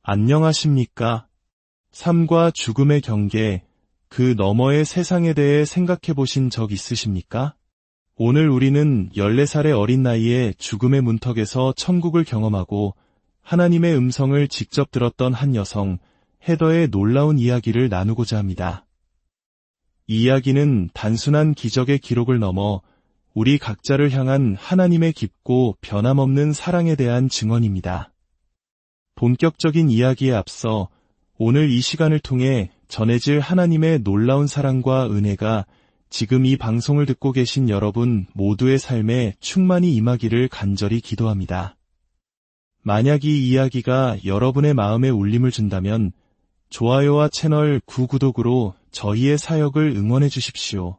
안녕하십니까? 삶과 죽음의 경계, 그 너머의 세상에 대해 생각해 보신 적 있으십니까? 오늘 우리는 14살의 어린 나이에 죽음의 문턱에서 천국을 경험하고 하나님의 음성을 직접 들었던 한 여성, 헤더의 놀라운 이야기를 나누고자 합니다. 이 이야기는 단순한 기적의 기록을 넘어 우리 각자를 향한 하나님의 깊고 변함없는 사랑에 대한 증언입니다. 본격적인 이야기에 앞서 오늘 이 시간을 통해 전해질 하나님의 놀라운 사랑과 은혜가 지금 이 방송을 듣고 계신 여러분 모두의 삶에 충만히 임하기를 간절히 기도합니다. 만약 이 이야기가 여러분의 마음에 울림을 준다면 좋아요와 채널 구독으로 저희의 사역을 응원해 주십시오.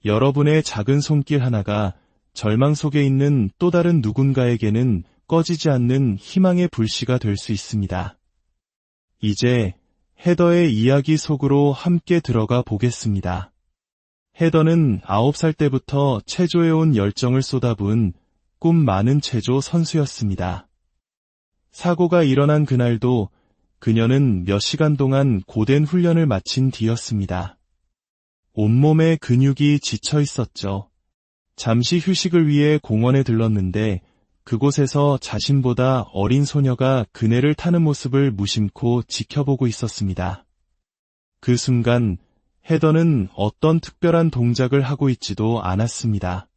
여러분의 작은 손길 하나가 절망 속에 있는 또 다른 누군가에게는 꺼지지 않는 희망의 불씨가 될 수 있습니다. 이제 헤더의 이야기 속으로 함께 들어가 보겠습니다. 헤더는 9살 때부터 체조해온 열정을 쏟아부은 꿈 많은 체조 선수였습니다. 사고가 일어난 그날도 그녀는 몇 시간 동안 고된 훈련을 마친 뒤였습니다. 온몸의 근육이 지쳐 있었죠. 잠시 휴식을 위해 공원에 들렀는데 그곳에서 자신보다 어린 소녀가 그네를 타는 모습을 무심코 지켜보고 있었습니다. 그 순간 헤더는 어떤 특별한 동작을 하고 있지도 않았습니다.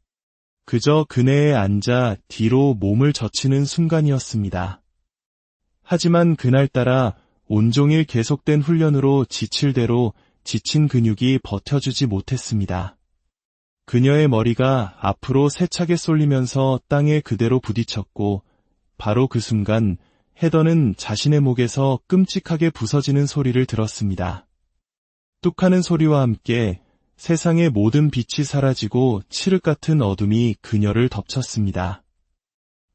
그저 그네에 앉아 뒤로 몸을 젖히는 순간이었습니다. 하지만 그날따라 온종일 계속된 훈련으로 지칠 대로 지친 근육이 버텨주지 못했습니다. 그녀의 머리가 앞으로 세차게 쏠리면서 땅에 그대로 부딪혔고 바로 그 순간 헤더는 자신의 목에서 끔찍하게 부서지는 소리를 들었습니다. 뚝하는 소리와 함께 세상의 모든 빛이 사라지고 칠흑 같은 어둠이 그녀를 덮쳤습니다.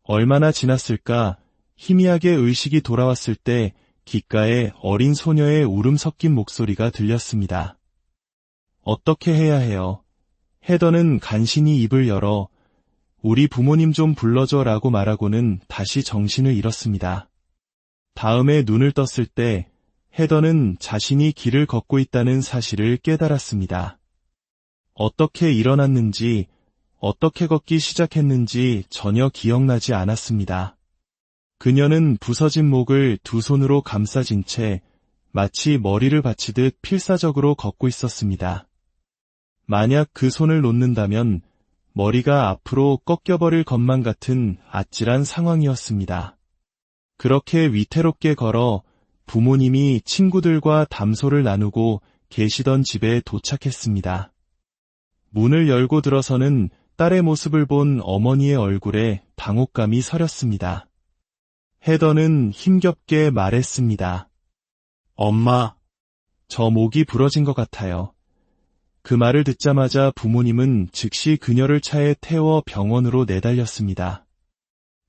얼마나 지났을까 희미하게 의식이 돌아왔을 때 귓가에 어린 소녀의 울음 섞인 목소리가 들렸습니다. 어떻게 해야 해요? 헤더는 간신히 입을 열어 우리 부모님 좀 불러줘 라고 말하고는 다시 정신을 잃었습니다. 다음에 눈을 떴을 때 헤더는 자신이 길을 걷고 있다는 사실을 깨달았습니다. 어떻게 일어났는지, 어떻게 걷기 시작했는지 전혀 기억나지 않았습니다. 그녀는 부서진 목을 두 손으로 감싸진 채 마치 머리를 받치듯 필사적으로 걷고 있었습니다. 만약 그 손을 놓는다면 머리가 앞으로 꺾여버릴 것만 같은 아찔한 상황이었습니다. 그렇게 위태롭게 걸어 부모님이 친구들과 담소를 나누고 계시던 집에 도착했습니다. 문을 열고 들어서는 딸의 모습을 본 어머니의 얼굴에 당혹감이 서렸습니다. 헤더는 힘겹게 말했습니다. 엄마, 저 목이 부러진 것 같아요. 그 말을 듣자마자 부모님은 즉시 그녀를 차에 태워 병원으로 내달렸습니다.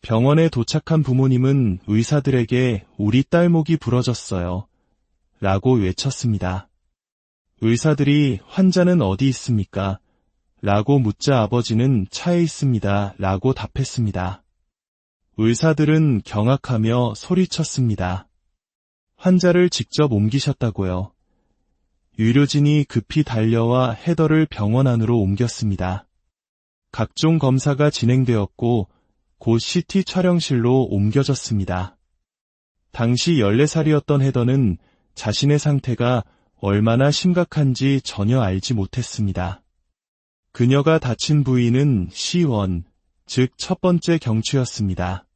병원에 도착한 부모님은 의사들에게 우리 딸 목이 부러졌어요. 라고 외쳤습니다. 의사들이 환자는 어디 있습니까? 라고 묻자 아버지는 차에 있습니다. 라고 답했습니다. 의사들은 경악하며 소리쳤습니다. 환자를 직접 옮기셨다고요. 의료진이 급히 달려와 헤더를 병원 안으로 옮겼습니다. 각종 검사가 진행되었고 곧 CT 촬영실로 옮겨졌습니다. 당시 14살이었던 헤더는 자신의 상태가 얼마나 심각한지 전혀 알지 못했습니다. 그녀가 다친 부위는 C1, 즉 첫 번째 경추였습니다.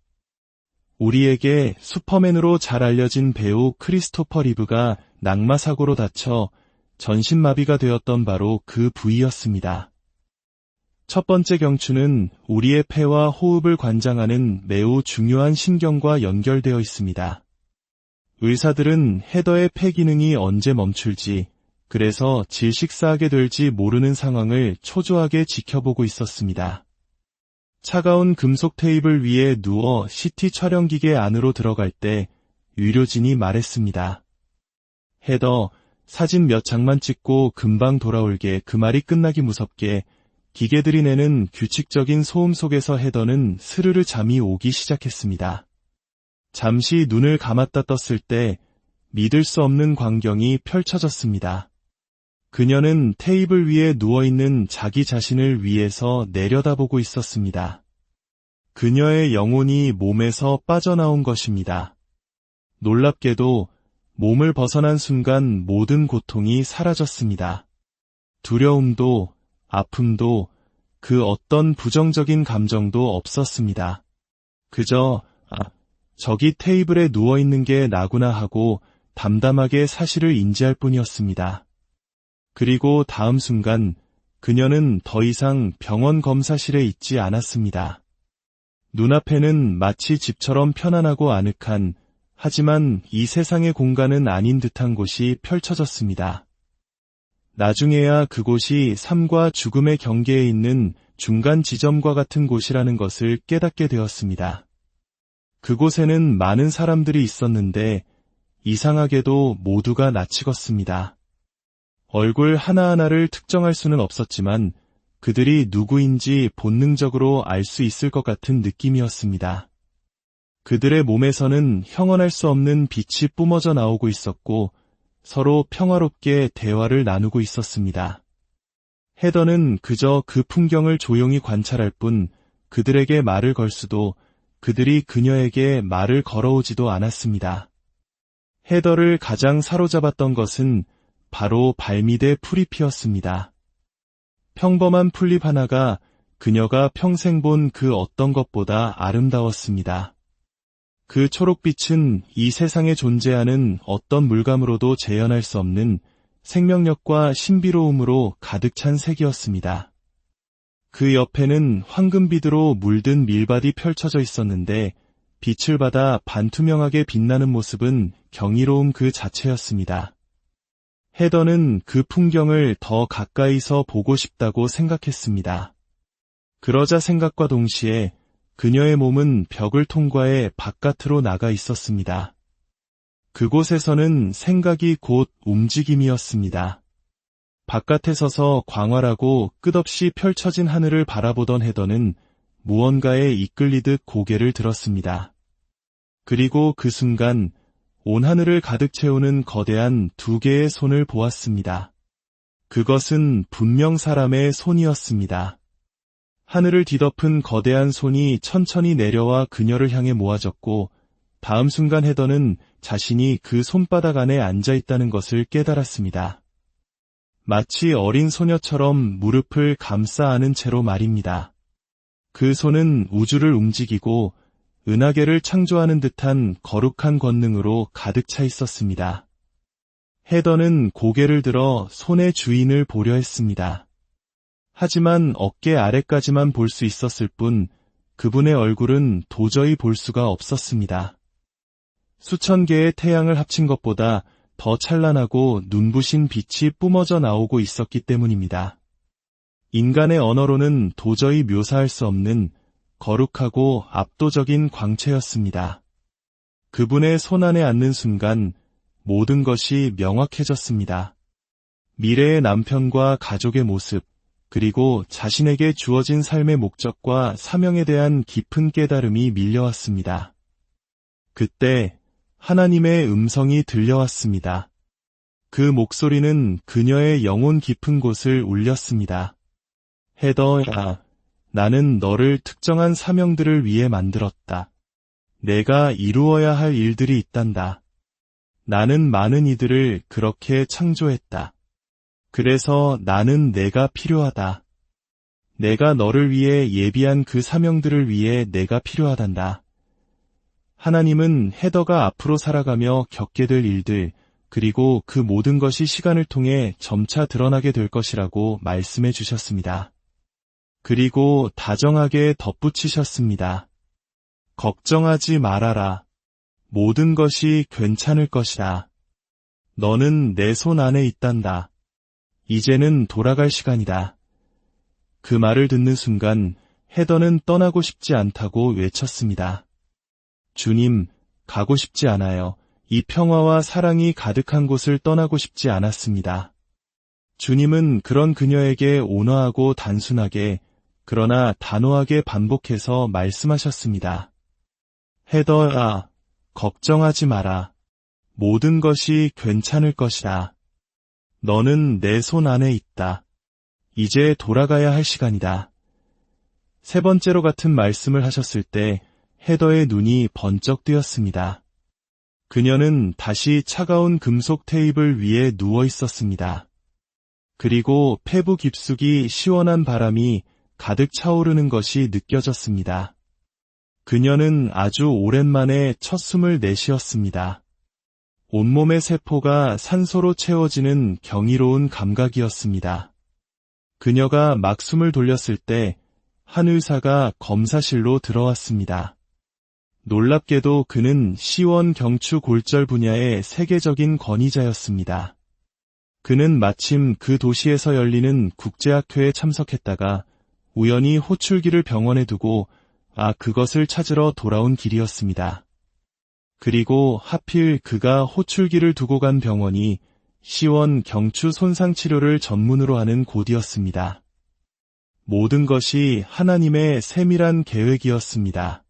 우리에게 슈퍼맨으로 잘 알려진 배우 크리스토퍼 리브가 낙마사고로 다쳐 전신마비가 되었던 바로 그 부위였습니다. 첫 번째 경추는 우리의 폐와 호흡을 관장하는 매우 중요한 신경과 연결되어 있습니다. 의사들은 헤더의 폐 기능이 언제 멈출지, 그래서 질식사하게 될지 모르는 상황을 초조하게 지켜보고 있었습니다. 차가운 금속 테이블 위에 누워 CT 촬영기계 안으로 들어갈 때 의료진이 말했습니다. 헤더, 사진 몇 장만 찍고 금방 돌아올게. 그 말이 끝나기 무섭게 기계들이 내는 규칙적인 소음 속에서 헤더는 스르르 잠이 오기 시작했습니다. 잠시 눈을 감았다 떴을 때 믿을 수 없는 광경이 펼쳐졌습니다. 그녀는 테이블 위에 누워있는 자기 자신을 위에서 내려다보고 있었습니다. 그녀의 영혼이 몸에서 빠져나온 것입니다. 놀랍게도 몸을 벗어난 순간 모든 고통이 사라졌습니다. 두려움도, 아픔도, 그 어떤 부정적인 감정도 없었습니다. 그저 저기 테이블에 누워있는 게 나구나 하고 담담하게 사실을 인지할 뿐이었습니다. 그리고 다음 순간 그녀는 더 이상 병원 검사실에 있지 않았습니다. 눈앞에는 마치 집처럼 편안하고 아늑한, 하지만 이 세상의 공간은 아닌 듯한 곳이 펼쳐졌습니다. 나중에야 그곳이 삶과 죽음의 경계에 있는 중간 지점과 같은 곳이라는 것을 깨닫게 되었습니다. 그곳에는 많은 사람들이 있었는데 이상하게도 모두가 낯익었습니다. 얼굴 하나하나를 특정할 수는 없었지만 그들이 누구인지 본능적으로 알 수 있을 것 같은 느낌이었습니다. 그들의 몸에서는 형언할 수 없는 빛이 뿜어져 나오고 있었고 서로 평화롭게 대화를 나누고 있었습니다. 헤더는 그저 그 풍경을 조용히 관찰할 뿐 그들에게 말을 걸 수도 그들이 그녀에게 말을 걸어오지도 않았습니다. 헤더를 가장 사로잡았던 것은 바로 발밑에 풀이 피었습니다. 평범한 풀잎 하나가 그녀가 평생 본 그 어떤 것보다 아름다웠습니다. 그 초록빛은 이 세상에 존재하는 어떤 물감으로도 재현할 수 없는 생명력과 신비로움으로 가득 찬 색이었습니다. 그 옆에는 황금빛으로 물든 밀밭이 펼쳐져 있었는데 빛을 받아 반투명하게 빛나는 모습은 경이로움 그 자체였습니다. 헤더는 그 풍경을 더 가까이서 보고 싶다고 생각했습니다. 그러자 생각과 동시에 그녀의 몸은 벽을 통과해 바깥으로 나가 있었습니다. 그곳에서는 생각이 곧 움직임이었습니다. 바깥에 서서 광활하고 끝없이 펼쳐진 하늘을 바라보던 헤더는 무언가에 이끌리듯 고개를 들었습니다. 그리고 그 순간 온 하늘을 가득 채우는 거대한 두 개의 손을 보았습니다. 그것은 분명 사람의 손이었습니다. 하늘을 뒤덮은 거대한 손이 천천히 내려와 그녀를 향해 모아졌고 다음 순간 헤더는 자신이 그 손바닥 안에 앉아 있다는 것을 깨달았습니다. 마치 어린 소녀처럼 무릎을 감싸 안은 채로 말입니다. 그 손은 우주를 움직이고 은하계를 창조하는 듯한 거룩한 권능으로 가득 차 있었습니다. 헤더는 고개를 들어 손의 주인을 보려 했습니다. 하지만 어깨 아래까지만 볼 수 있었을 뿐 그분의 얼굴은 도저히 볼 수가 없었습니다. 수천 개의 태양을 합친 것보다 더 찬란하고 눈부신 빛이 뿜어져 나오고 있었기 때문입니다. 인간의 언어로는 도저히 묘사할 수 없는 거룩하고 압도적인 광채였습니다. 그분의 손 안에 앉는 순간 모든 것이 명확해졌습니다. 미래의 남편과 가족의 모습, 그리고 자신에게 주어진 삶의 목적과 사명에 대한 깊은 깨달음이 밀려왔습니다. 그때 하나님의 음성이 들려왔습니다. 그 목소리는 그녀의 영혼 깊은 곳을 울렸습니다. 헤더야, 나는 너를 특정한 사명들을 위해 만들었다. 내가 이루어야 할 일들이 있단다. 나는 많은 이들을 그렇게 창조했다. 그래서 나는 내가 필요하다. 내가 너를 위해 예비한 그 사명들을 위해 내가 필요하단다. 하나님은 헤더가 앞으로 살아가며 겪게 될 일들, 그리고 그 모든 것이 시간을 통해 점차 드러나게 될 것이라고 말씀해 주셨습니다. 그리고 다정하게 덧붙이셨습니다. 걱정하지 말아라. 모든 것이 괜찮을 것이다. 너는 내 손 안에 있단다. 이제는 돌아갈 시간이다. 그 말을 듣는 순간 헤더는 떠나고 싶지 않다고 외쳤습니다. 주님, 가고 싶지 않아요. 이 평화와 사랑이 가득한 곳을 떠나고 싶지 않았습니다. 주님은 그런 그녀에게 온화하고 단순하게, 그러나 단호하게 반복해서 말씀하셨습니다. 헤더야, 걱정하지 마라. 모든 것이 괜찮을 것이다. 너는 내 손 안에 있다. 이제 돌아가야 할 시간이다. 세 번째로 같은 말씀을 하셨을 때 헤더의 눈이 번쩍 뜨였습니다. 그녀는 다시 차가운 금속 테이블 위에 누워 있었습니다. 그리고 폐부 깊숙이 시원한 바람이 가득 차오르는 것이 느껴졌습니다. 그녀는 아주 오랜만에 첫 숨을 내쉬었습니다. 온몸의 세포가 산소로 채워지는 경이로운 감각이었습니다. 그녀가 막 숨을 돌렸을 때 한 의사가 검사실로 들어왔습니다. 놀랍게도 그는 시원 경추 골절 분야의 세계적인 권위자였습니다. 그는 마침 그 도시에서 열리는 국제학회에 참석했다가 우연히 호출기를 병원에 두고 그것을 찾으러 돌아온 길이었습니다. 그리고 하필 그가 호출기를 두고 간 병원이 시원 경추 손상 치료를 전문으로 하는 곳이었습니다. 모든 것이 하나님의 세밀한 계획이었습니다.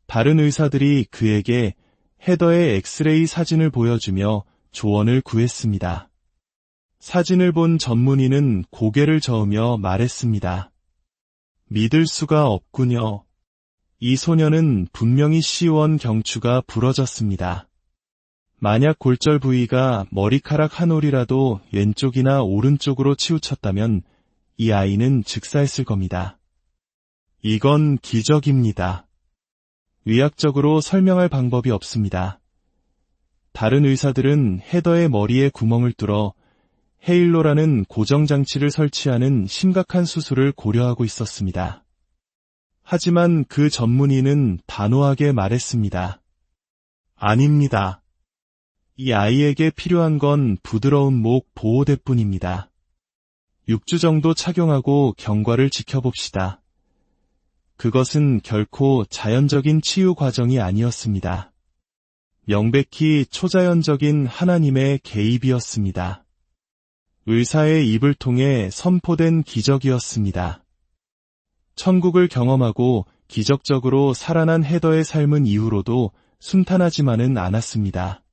다른 의사들이 그에게 헤더의 엑스레이 사진을 보여주며 조언을 구했습니다. 사진을 본 전문의는 고개를 저으며 말했습니다. 믿을 수가 없군요. 이 소녀는 분명히 시원 경추가 부러졌습니다. 만약 골절 부위가 머리카락 한 올이라도 왼쪽이나 오른쪽으로 치우쳤다면 이 아이는 즉사했을 겁니다. 이건 기적입니다. 의학적으로 설명할 방법이 없습니다. 다른 의사들은 헤더의 머리에 구멍을 뚫어 헤일로라는 고정장치를 설치하는 심각한 수술을 고려하고 있었습니다. 하지만 그 전문의는 단호하게 말했습니다. 아닙니다. 이 아이에게 필요한 건 부드러운 목 보호대뿐입니다. 6주 정도 착용하고 경과를 지켜봅시다. 그것은 결코 자연적인 치유 과정이 아니었습니다. 명백히 초자연적인 하나님의 개입이었습니다. 의사의 입을 통해 선포된 기적이었습니다. 천국을 경험하고 기적적으로 살아난 헤더의 삶은 이후로도 순탄하지만은 않았습니다.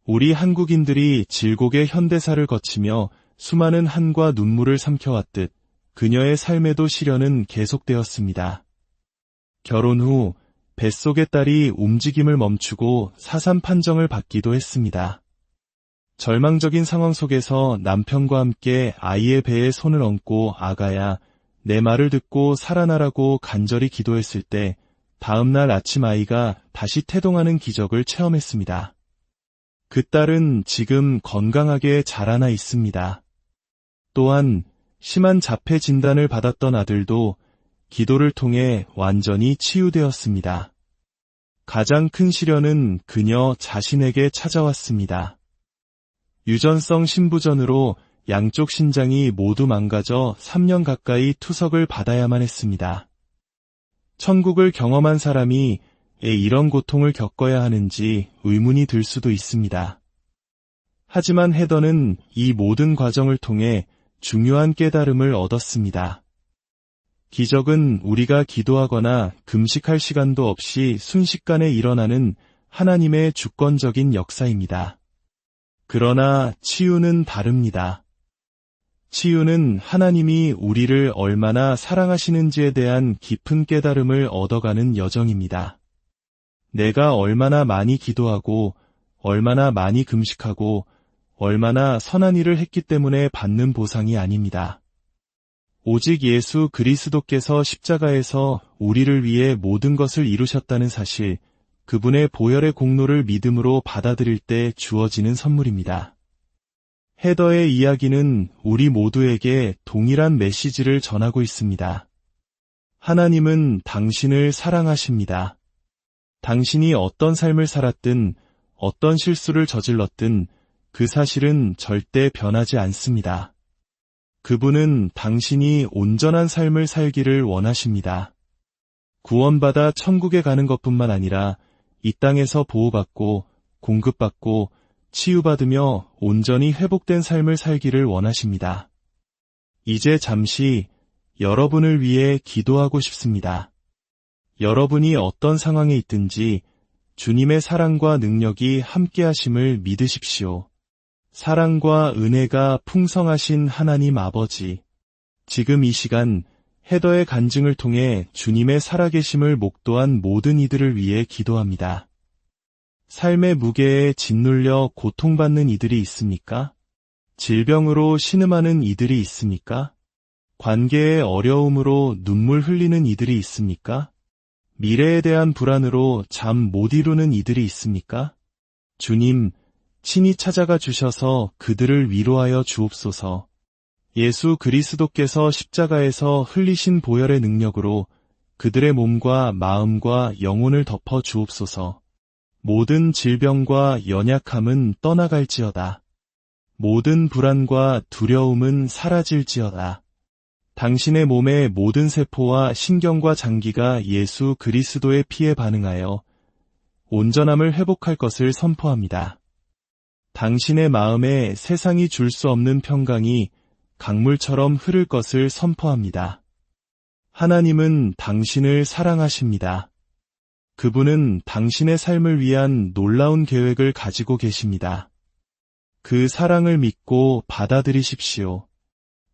우리 한국인들이 질곡의 현대사를 거치며 수많은 한과 눈물을 삼켜왔듯 그녀의 삶에도 시련은 계속되었습니다. 결혼 후 뱃속의 딸이 움직임을 멈추고 사산 판정을 받기도 했습니다. 절망적인 상황 속에서 남편과 함께 아이의 배에 손을 얹고 아가야, 내 말을 듣고 살아나라고 간절히 기도했을 때 다음 날 아침 아이가 다시 태동하는 기적을 체험했습니다. 그 딸은 지금 건강하게 자라나 있습니다. 또한 심한 자폐 진단을 받았던 아들도 기도를 통해 완전히 치유되었습니다. 가장 큰 시련은 그녀 자신에게 찾아왔습니다. 유전성 신부전으로 양쪽 신장이 모두 망가져 3년 가까이 투석을 받아야만 했습니다. 천국을 경험한 사람이 왜 이런 고통을 겪어야 하는지 의문이 들 수도 있습니다. 하지만 헤더는 이 모든 과정을 통해 중요한 깨달음을 얻었습니다. 기적은 우리가 기도하거나 금식할 시간도 없이 순식간에 일어나는 하나님의 주권적인 역사입니다. 그러나 치유는 다릅니다. 치유는 하나님이 우리를 얼마나 사랑하시는지에 대한 깊은 깨달음을 얻어가는 여정입니다. 내가 얼마나 많이 기도하고 얼마나 많이 금식하고 얼마나 선한 일을 했기 때문에 받는 보상이 아닙니다. 오직 예수 그리스도께서 십자가에서 우리를 위해 모든 것을 이루셨다는 사실, 그분의 보혈의 공로를 믿음으로 받아들일 때 주어지는 선물입니다. 헤더의 이야기는 우리 모두에게 동일한 메시지를 전하고 있습니다. 하나님은 당신을 사랑하십니다. 당신이 어떤 삶을 살았든 어떤 실수를 저질렀든 그 사실은 절대 변하지 않습니다. 그분은 당신이 온전한 삶을 살기를 원하십니다. 구원받아 천국에 가는 것뿐만 아니라 이 땅에서 보호받고 공급받고 치유받으며 온전히 회복된 삶을 살기를 원하십니다. 이제 잠시 여러분을 위해 기도하고 싶습니다. 여러분이 어떤 상황에 있든지 주님의 사랑과 능력이 함께하심을 믿으십시오. 사랑과 은혜가 풍성하신 하나님 아버지, 지금 이 시간 헤더의 간증을 통해 주님의 살아계심을 목도한 모든 이들을 위해 기도합니다. 삶의 무게에 짓눌려 고통받는 이들이 있습니까? 질병으로 신음하는 이들이 있습니까? 관계의 어려움으로 눈물 흘리는 이들이 있습니까? 미래에 대한 불안으로 잠 못 이루는 이들이 있습니까? 주님, 친히 찾아가 주셔서 그들을 위로하여 주옵소서. 예수 그리스도께서 십자가에서 흘리신 보혈의 능력으로 그들의 몸과 마음과 영혼을 덮어 주옵소서. 모든 질병과 연약함은 떠나갈지어다. 모든 불안과 두려움은 사라질지어다. 당신의 몸의 모든 세포와 신경과 장기가 예수 그리스도의 피에 반응하여 온전함을 회복할 것을 선포합니다. 당신의 마음에 세상이 줄 수 없는 평강이 강물처럼 흐를 것을 선포합니다. 하나님은 당신을 사랑하십니다. 그분은 당신의 삶을 위한 놀라운 계획을 가지고 계십니다. 그 사랑을 믿고 받아들이십시오.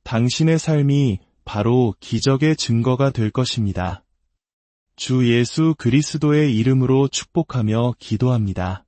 당신의 삶이 바로 기적의 증거가 될 것입니다. 주 예수 그리스도의 이름으로 축복하며 기도합니다.